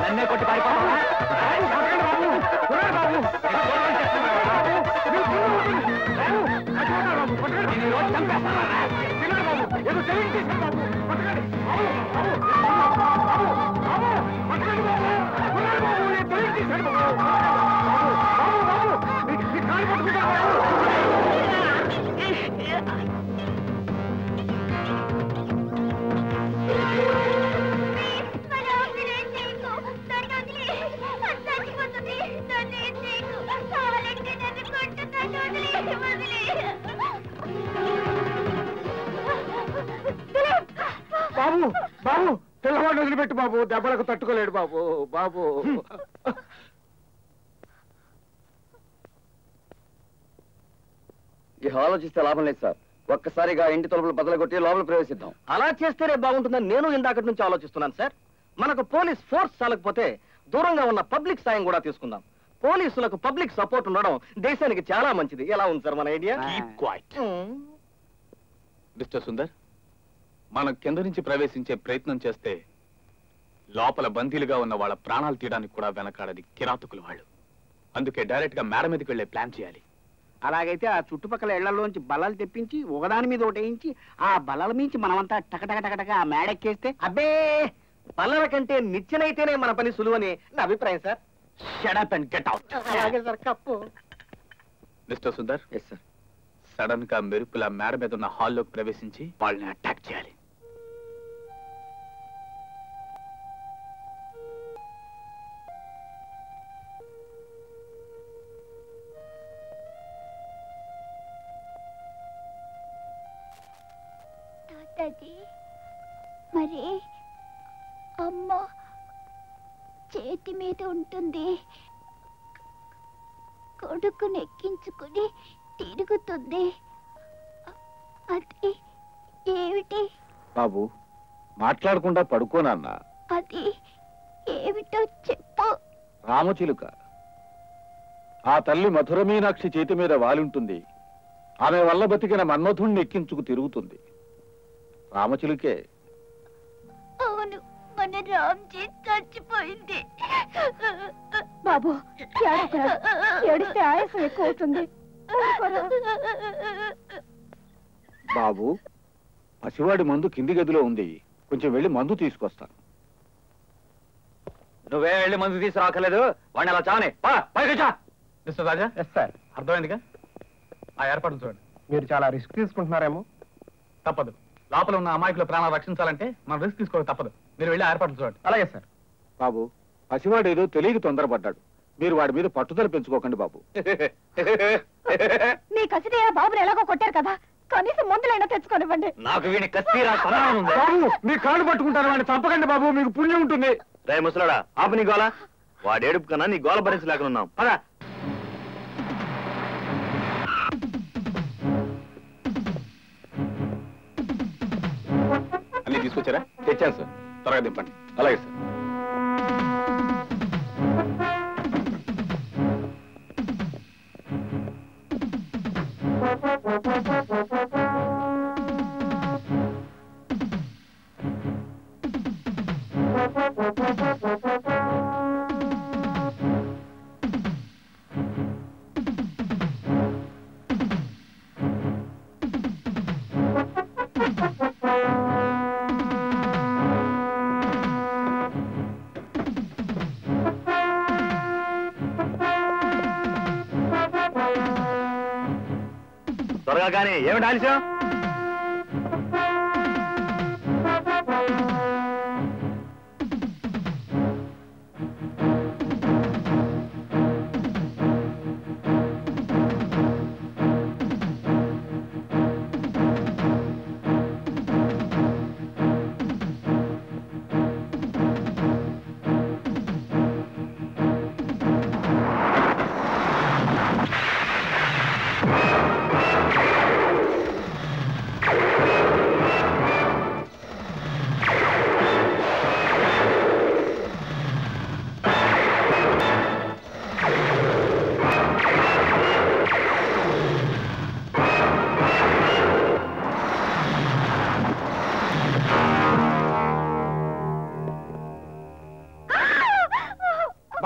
నన్నే కొట్టి పారిపోతావా? బాబు బాబు పిల్లవాడిని వదిలిపెట్టు బాబు, దెబ్బలకు తట్టుకోలేడు బాబు. బాబు ఇక ఆలోచిస్తే లాభం లేదు సార్. ఒక్కసారిగా ఇంటి తలుపులు బదలగొట్టి లోపల ప్రవేశిద్దాం. అలా చేస్తేనే బాగుంటుందని నేను ఇందాకటి నుంచి ఆలోచిస్తున్నాను సార్. మనకు పోలీస్ ఫోర్స్ చాలకపోతే దూరంగా ఉన్న పబ్లిక్ సాయం కూడా తీసుకుందాం. పోలీసులకు పబ్లిక్ సపోర్ట్ ఉండడం దేశానికి చాలా మంచిది. ఎలా ఉంది సార్ మన ఐడియా? మిస్టర్ సుందర్, మనం కింద నుంచి ప్రవేశించే ప్రయత్నం చేస్తే లోపల బందీలుగా ఉన్న వాళ్ళ ప్రాణాలు తీయడానికి కూడా వెనకాడది కిరాతకులు వాళ్ళు. అందుకే డైరెక్ట్ గా మేడ మీదకి వెళ్లే ప్లాన్ చేయాలి. అలాగైతే ఆ చుట్టుపక్కల ఇళ్లలోంచి బల్లలు తెప్పించి ఒకదాని మీద ఒకటేయించి ఆ బల్లల మించి మనమంతా టకటక టకటక ఆ మేడెక్కేస్తే అబ్బే, పల్లెల కంటే నిచ్చెనైతేనే మన పని సులువని నా అభిప్రాయం sir. Shut up and get out. అలాగే సార్. కప్పు mister Sundar, yes sir. Sudden గా మెరుపుల మేడ మీద ఉన్న హాల్లోకి ప్రవేశించి వాళ్ళని అటాక్ చేయాలి. మరి అమ్మ చేతి మీద ఉంటుంది, కొడుకుని ఎక్కించుకుని తిరుగుతుంది. అది ఏమిటి బాబు? మాట్లాడకుండా పడుకోనన్నా. అది ఏమిటో చెప్పు. రామచిలుక. ఆ తల్లి మధుర మీనాక్షి చేతి మీద వాలుంటుంది. ఆమె వల్ల బతికిన మన్మధుణ్ణి ఎక్కించుకు తిరుగుతుంది. రామచిలుకే. అవును, మన రామ్జీ చచ్చిపోయింది. బాబు ఏడిస్తే ఆయాసం ఎక్కువ అవుతుంది. బాబు, పసివాడి మందు కింది గదిలో ఉంది, కొంచెం వెళ్ళి మందు తీసుకొస్తాను. నువ్వే వెళ్ళి మందు తీసుకురాకలేదు, వాడిని అలా చావనే. మిస్టర్ రాజా, అర్థమైందిగా? ఆ ఏర్పాట్లు చూడండి. మీరు చాలా రిస్క్ తీసుకుంటున్నారేమో. తప్పదు. లోపల ఉన్న అమాయకుల ప్రాణాలు రక్షించాలంటే మనం రిస్క్ తీసుకోవడం తప్పదు. మీరు వెళ్ళి ఆ ఏర్పాట్లు చూడండి. అలాగే సార్. బాబు, పసివాడు ఏదో తెలియక తొందరపడ్డాడు. మీరు వాడి మీద పట్టుదల పెంచుకోకండి బాబు. మీ కసిదే బాబుని ఎలాగో కొట్టారు కదా, కనీసం మందులైనా తెచ్చుకోనివ్వండి. నాకు వీడిని కస్తీరా బాబు, మీ కాళ్ళు పట్టుకుంటారు, వాడిని చంపకండి బాబు, మీకు పుణ్యం ఉంటుంది. రే ముసలాడా, ఆపు నీ గోల. వాడు ఏడుపు కన్నా నీ గోల భరించలేకనున్నాం. పదా అన్ని తీసుకొచ్చారా? తెచ్చాను సార్. త్వరగా దింపండి. అలాగే సార్. త్వరగా కానీ. ఏమిటి ఆలస్యం?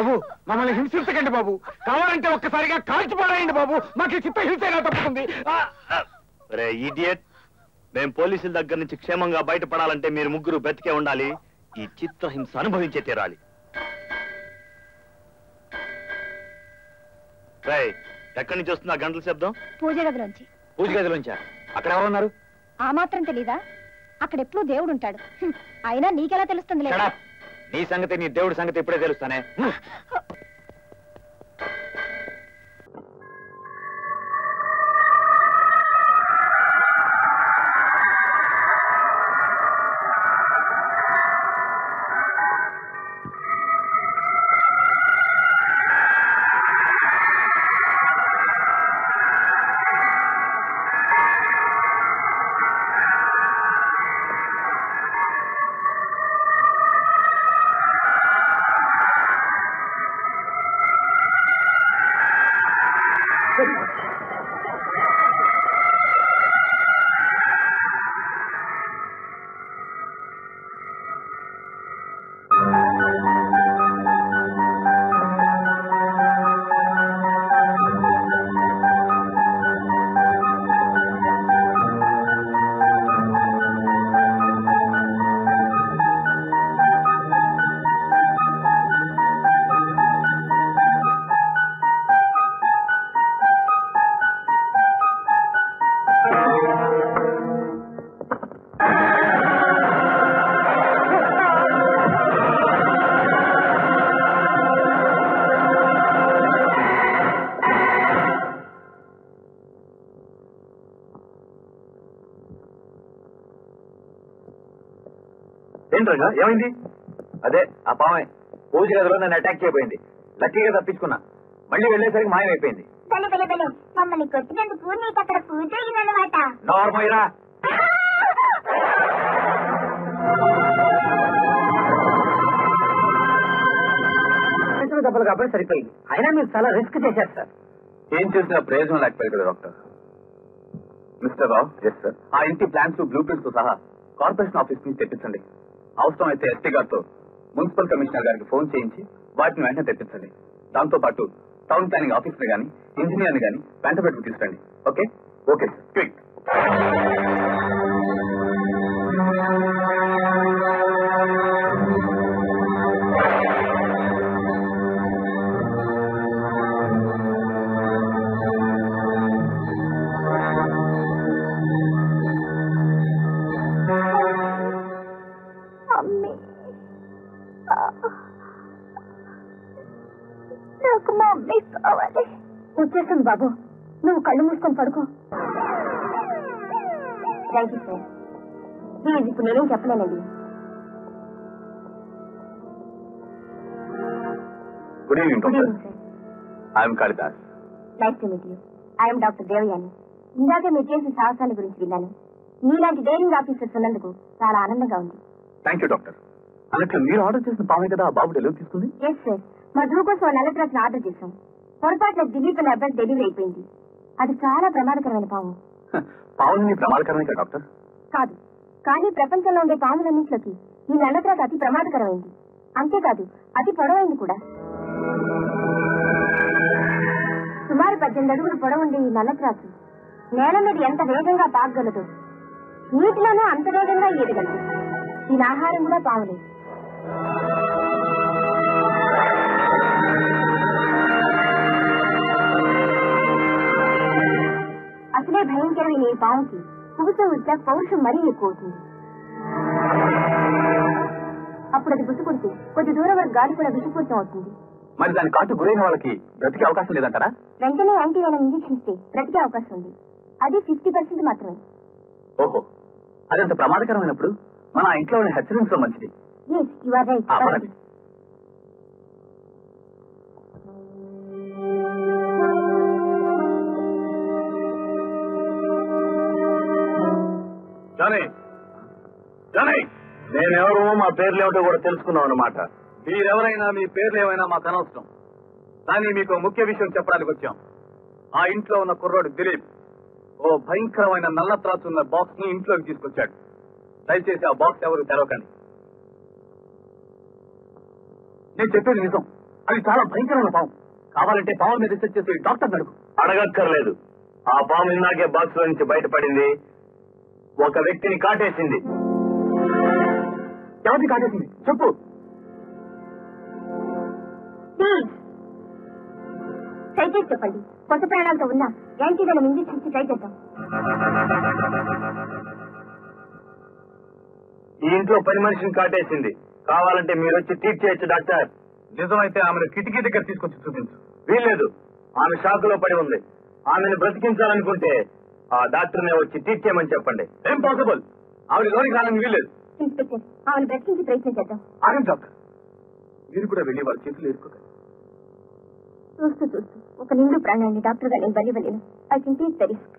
బాబు మమ్మల్ని హింసించకండి బాబు. కావాలంటే ఒక్కసారిగా కాల్చిపారాయండి బాబు. మాకు చిత్త హింస తప్పుతుంది. రే ఇడియట్, మేం పోలీసుల దగ్గర నుంచి క్షేమంగా బయటపడాలంటే మీరు ముగ్గురు బ్రతికే ఉండాలి. ఈ చిత్రహింస అనుభవించే తీరాలి. రే, ఎక్కడి నుంచి వస్తుంది ఆ గంటల శబ్దం? పూజ గదిలోంచి. పూజ గదిలోంచా? అక్కడ ఎవరున్నారు? ఆ మాత్రం తెలీదా? అక్కడెప్పుడు దేవుడు ఉంటాడు. అయినా నీకెలా తెలుస్తుంది? లేదా నీ సంగతి నీ దేవుడి సంగతి ఇప్పుడే తెలుస్తానే. ఏంట్రా ఏమైంది? అదే ఆ పామే పూజ గదిలో నన్ను అటాక్ చేయబోయింది. లక్కీగా తప్పించుకున్నా. మళ్ళీ వెళ్ళేసరికి మాయమైపోయింది. మమ్మల్ని కొట్టినందుకు నీకు అక్కడ పూజ అయిందన్నమాట. నార్మల్రా దెబ్బలు కాబట్టి సరిపోయింది. అయినా మీరు చాలా రిస్క్ చేశారు సార్. ఏం చేసినా ప్రయోజనం లేకపోయింది కదా doctor. Mister Rao. Yes sir. ఆ ఇంటి ప్లాన్స్ బ్లూ ప్రింట్స్ తో సహా కార్పొరేషన్ ఆఫీస్ నుంచి తెప్పించండి. అవసరం అయితే ఎస్టీ గారితో మున్సిపల్ కమిషనర్ గారికి ఫోన్ చేయించి వాటిని వెంటనే తెప్పించండి. దాంతో పాటు టౌన్ ప్లానింగ్ ఆఫీసర్ గానీ ఇంజనీర్ని గానీ వెంట పెట్టుకు తీసుకురండి. ఓకే? Okay sir. క్విక్. నాకు మా అమ్మాయి కావాలి. వచ్చేస్తుంది బాబు, నువ్వు కళ్ళు మూసుకొని పడుకో. Thank you sir. ప్లీజ్ ఇప్పుడు నేనేం చెప్పలేనండి. Good evening good doctor. Evening sir. I'm Kalidas. Nice to meet you. I'm doctor Devayani. ఇందాక మీరు చేసిన సాహసాల గురించి విన్నాను. మీలాంటి డైరింగ్ ఆఫీసర్స్ ఉన్నందుకు చాలా ఆనందంగా ఉంది. Thank you doctor. అన్నట్లు మీరు ఆర్డర్ చేసిన పామే కదా ఆ బాబు డెలివరీ తీసుకుంది? Yes sir. మా ధ్రువ కోసం నల్లటి రాసిన ఆర్డర్ చేశాం. పొరపాటున దిలీప్ అనే అబ్బాయి డెలివరీ అయిపోయింది. అది చాలా ప్రమాదకరమైన పాము. పావులని ప్రమాదకరమే కదా డాక్టర్? కాదు, కానీ ప్రపంచంలో ఉండే పాములన్నింటిలోకి ఈ నల్లత్రాసు అతి ప్రమాదకరమైంది. అంతేకాదు, అతి పొడవైంది కూడా. సుమారు 18 అడుగులు పొడవుండే ఈ నల్లత్రాసు నేల మీద ఎంత వేగంగా పాగలదో నీటిలోనూ అంత వేగంగా ఈదగలదు. దీని ఆహారం కూడా పాములే. అసలే భయంకరమైన ఈ పాముకి పుగుసం వచ్చాక పౌరుషం మరీ ఎక్కువ అవుతుంది. అప్పుడు అది బుసుకుంటే కొద్ది దూరం వరకు గాలి కూడా విషపూరితం అవుతుంది. మరి దాని కాటు గురైన వాళ్ళకి బ్రతికే అవకాశం లేదంటారా? వెంటనే యాంటీవెనమ్ ఇంజెక్షన్ ఇస్తే బ్రతికే అవకాశం ఉంది. అది 50% మాత్రమే. ఓహో, అదంత ప్రమాదకరమైనప్పుడు మన ఆ ఇంట్లో హెచ్చరించడం మంచిది. Yes, you are right. పదండి. జానీ, జానీ, నేనెవరో మా పేర్లు ఏమిటో కూడా తెలుసుకున్నాం అన్నమాట. మీరెవరైనా మీ పేర్లు ఏమైనా మాకు అనవసరం. కానీ మీకు ముఖ్య విషయం చెప్పడానికి వచ్చాం. ఆ ఇంట్లో ఉన్న కుర్రోడు దిలీప్ ఓ భయంకరమైన నల్ల త్రాసు ఉన్న బాక్స్ ని ఇంట్లోకి తీసుకొచ్చాడు. దయచేసి ఆ బాక్స్ ఎవరు తెరవకండి. నేను చెప్పేది నిజం. అది చాలా భయంకరమైన పాము. కావాలంటే పాము మీద రీసెర్చ్ చేసి డాక్టర్ అడుగు. అడగక్కర్లేదు. ఆ పాము ఇందాకే బాక్స్ లో నుంచి బయటపడింది. ఒక వ్యక్తిని కాటేసింది. ఎవరిని కాటేసింది చెప్పు. ట్రై చేసి చెప్పండి. కొత్త ప్రాణాలతో ఉన్నా యాంటీవెనం ఇంజెక్షన్ ఇచ్చి ట్రై చేద్దాం. ఈ ఇంట్లో పని మనిషిని కాటేసింది. కావాలంటే మీరు వచ్చి ట్రీట్ చేయొచ్చు డాక్టర్. నిజమైతే ఆమెను కిటికీ దగ్గర తీసుకొచ్చి చూపించు. వీల్లేదు. ఆమె షాక్ లో పడి ఉంది. ఆమెను బ్రతికించాలనుకుంటే ఆ డాక్టర్నే వచ్చి ట్రీట్ చేయమని చెప్పండి. ఇంపాసిబుల్. ఆవిడ లోనికి రాలని వీల్లేదు. ఇన్స్పెక్టర్, ఆమెను బ్రతికించి ప్రయత్నం చేద్దాం. ఆగండి డాక్టర్, మీరు కూడా వెళ్ళి వాళ్ళ చేతులు ఏరుకోకండి. చూస్తూ చూస్తూ ఒక నిండు ప్రాణాన్ని డాక్టర్ గా నేను బలివ్వలేను. I can take the risk.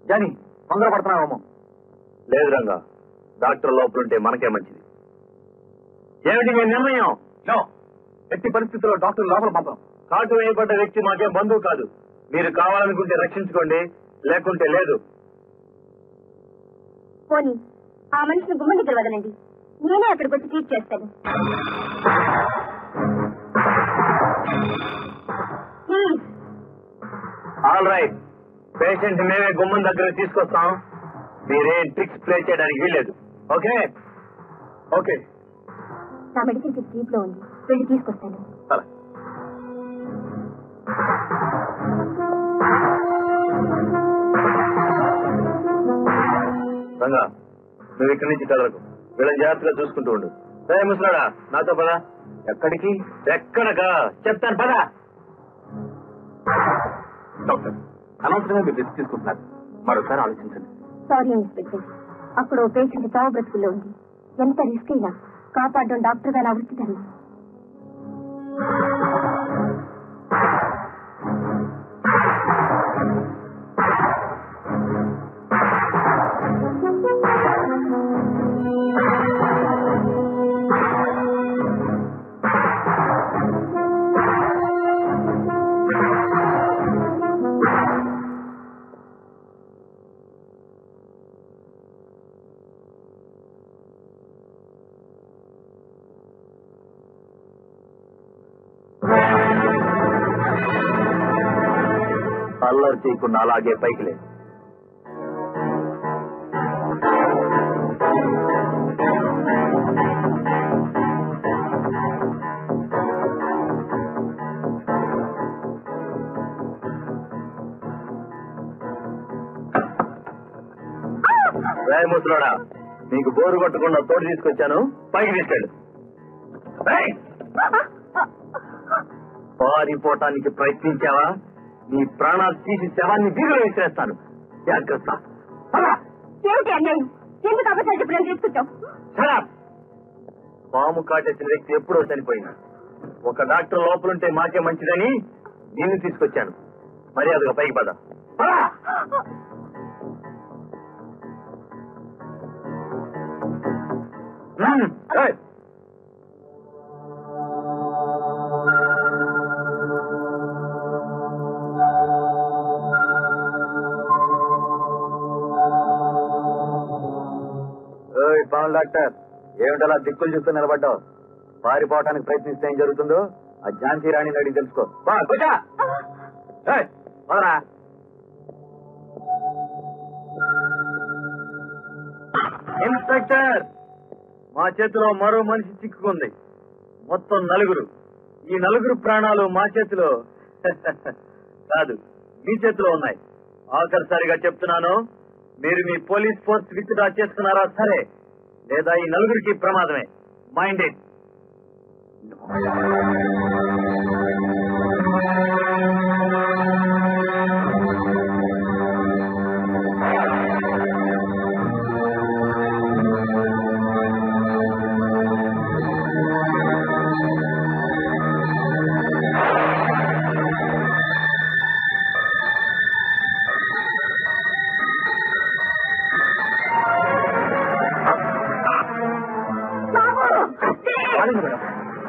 Johnny, తొందరపడుతున్నావేమో. లేదు రంగా, డాక్టర్ లోపలుంటే మనకే మంచిది. ఏమిటి మీ నిర్ణయం? నో, ఎట్టి పరిస్థితుల్లో డాక్టర్ లోపల పంపం. కాటు వేయబడ్డ వ్యక్తి మాకేం బంధువు కాదు. మీరు కావాలనుకుంటే రక్షించుకోండి, లేకుంటే లేదు. పోనీ ఆ మనిషిని గుమ్మం దగ్గర వదలండి. నేనే అక్కడికి వచ్చి ట్రీట్ చేస్తాను. All right. పేషెంట్ మేమే గుమ్మం దగ్గర తీసుకొస్తాం. మీరేం ట్రిక్స్ ప్లే చేయడానికి వీల్లేదు. Okay okay. నా మెడికల్ కిట్ జీప్ లో ఉంది, వెళ్ళి తీసుకొస్తాను. సరే. రంగా, నువ్వు ఇక్కడి నుంచి కదలకు. వీళ్ళని జాగ్రత్తగా చూసుకుంటూ ఉండు. సరే ముసలాడా, నాతో పదా. ఎక్కడికి? ఎక్కడకా చెప్తాను, పదా. డాక్టర్, అనవసరంగా మీరు రిస్క్ తీసుకుంటున్నారు. మరోసారి ఆలోచించండి. సారీ ఇన్స్పెక్టర్, అక్కడ ఓ పేషెంట్ చావు బ్రతుకుల్లో ఉంది. ఎంత రిస్క్ అయినా కాపాడడం డాక్టర్ గారి వృత్తి ధర్మం. అల్లరి చేయకుండా అలాగే పైకి లేదు. రాయ్ ముసలోడా, నీకు బోరు కొట్టకుండా తోడు తీసుకొచ్చాను, పైకి తీసుకెళ్ళు. పారిపోవటానికి ప్రయత్నించావా? నీ ప్రాణాలు తీసి శవాన్ని వీధిలో విసిరేస్తాను. జాగ్రత్త. ఏమిటి అన్యాయం? ఎందుకు అబద్ధాలు చెప్పడం తీసుకొచ్చావు? పాము కాటేసిన వ్యక్తి ఎప్పుడో చనిపోయినా. ఒక డాక్టర్ లోపలుంటే మాకే మంచిదని నిన్ను తీసుకొచ్చాను. మర్యాదగా పైకి పద. పాము డాక్టర్, ఏమిటలా దిక్కులు చూస్తూ నిలబడ్డావు? పారిపోవటానికి ప్రయత్నిస్తే ఏం జరుగుతుందో ఆ ఝాన్సీ రాణిని అడిగి తెలుసుకో. ఇన్స్పెక్టర్, మా చేతిలో మరో మనిషి చిక్కుకుంది. మొత్తం 4. ఈ 4 ప్రాణాలు మా చేతిలో కాదు, మీ చేతిలో ఉన్నాయి. ఆఖరిసారిగా చెప్తున్నాను, మీరు మీ పోలీస్ ఫోర్స్ విత్డ్రా చేసుకున్నారా సరే, లేదా ఈ 4కి ప్రమాదమే. మైండెడ్.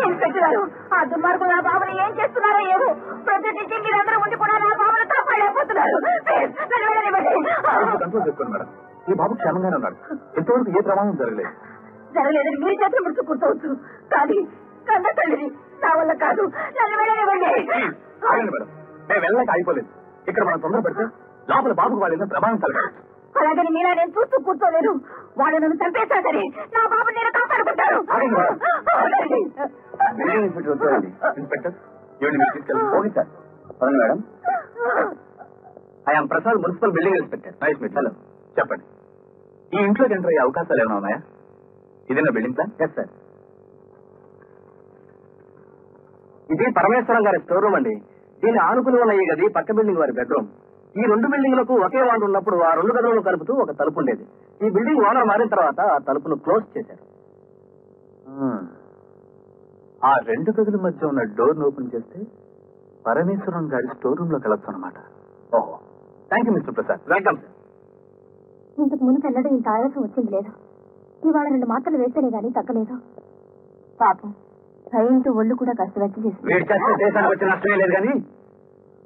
ఇన్స్పెక్టర్ గారు, ఆ దుర్మార్గులు నా బాబుని ఏం చేస్తున్నారో ఏమో. ప్రతి మీరందరూ ఉండి కూడా నా బాబును కాపాడలేకపోతున్నారు. కంట్రోల్ చేసుకోండి మేడం. ఈ బాబు క్షేమంగానే ఉన్నాడు. ఎంతవరకు ఏ ప్రమాదం జరగలేదు. జరగలేదని మీరు చేతులు ముడుచు కూర్చోవచ్చు, కానీ కన్న తల్లిని నా వల్ల కాదు నన్ను వెళ్ళనివ్వండి. ఆగండి మేడం, మేము వెళ్ళక అయిపోలేదు. ఇక్కడ మనం తొందర పెడితే లోపల బాబుకు వాళ్ళ ప్రమాదం కలగాలి. అలాగని మీరా నేను చూస్తూ కూర్చోలేను. వాళ్ళు నన్ను చంపేస్తా సరే నా బాబు నేను కాపాడుకుంటారు. ఇన్స్పెక్టర్ ఏమిటి మీరు తీసుకెళ్ళండి. Okay sir. పదండి madam. I'm Prasad, municipal building inspector. Nice meet. Hello, చెప్పండి, ఈ ఇంట్లోకి ఎంటర్ అయ్యే అవకాశాలు ఏమైనా ఉన్నాయా? ఇదేనా బిల్డింగ్ ప్లాన్? Yes sir. ఇది పరమేశ్వరం గారి స్టోర్ రూమ్ అండి. దీన్ని ఆనుకుని ఉన్న ఈ గది పక్క బిల్డింగ్ వారి బెడ్రూమ్. ఈ 2 బిల్డింగ్లకు ఒకే వార్డు ఉన్నప్పుడు ఆ 2 గదులను కలుపుతూ ఒక తలుపు ఉండేది. ఈ బిల్డింగ్ ఓనర్ మారిన తర్వాత ఆ తలుపును క్లోజ్ చేశారు. ఆ 2 గదుల మధ్య ఉన్న డోర్ ఓపెన్ చేస్తే పరమేశ్వరం గారి స్టోర్ రూమ్ లో కలవచ్చు అనమాట. ఓహో, thank you mister Prasad. Welcome sir. ఇంతకు ముందు వెళ్ళడం ఇంత ఆయాసం వచ్చింది లేదు. ఇవాళ 2 మాత్రలు వేస్తేనే గానీ తగ్గలేదు. పాపం భయంతో ఒళ్ళు కూడా కాస్త వెచ్చి చేసి వీడి చేస్తే దేశానికి వచ్చిన నష్టమే లేదు కానీ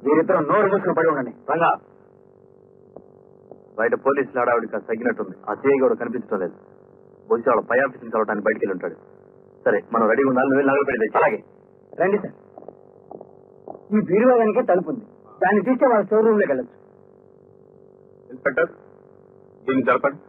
మీరిద్దరం నోరు మూసుకుని పడి ఉండండి. రంగా, బయట పోలీసులు ఆడావిడి కాస్త తగ్గినట్టుంది. ఆ సిఐ కూడా కనిపించడం లేదు. బహుశా వాళ్ళ పై ఆఫీసుని కలవడానికి బయటికి వెళ్ళి ఉంటాడు. సరే, మనం రెడీగా ఉండాలి. నువ్వు నగలు పెడితే అలాగే రండి సార్. ఈ బీరువా వెనకే తలుపు ఉంది. దాన్ని తీస్తే వాళ్ళ స్టోర్ రూమ్ లోకి వెళ్ళచ్చు. ఇన్స్పెక్టర్, దీన్ని జరపండి.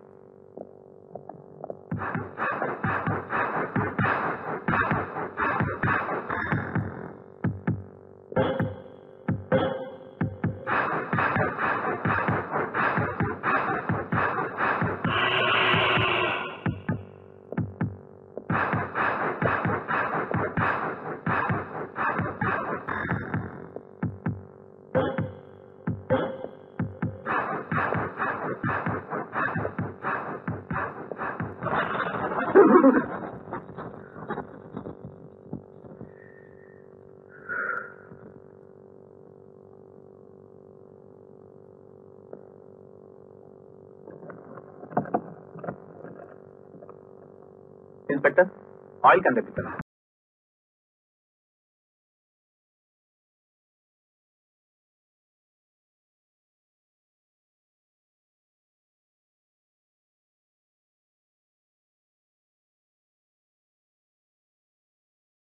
ఇన్స్పెక్టర్, ఆయిల్ కంటే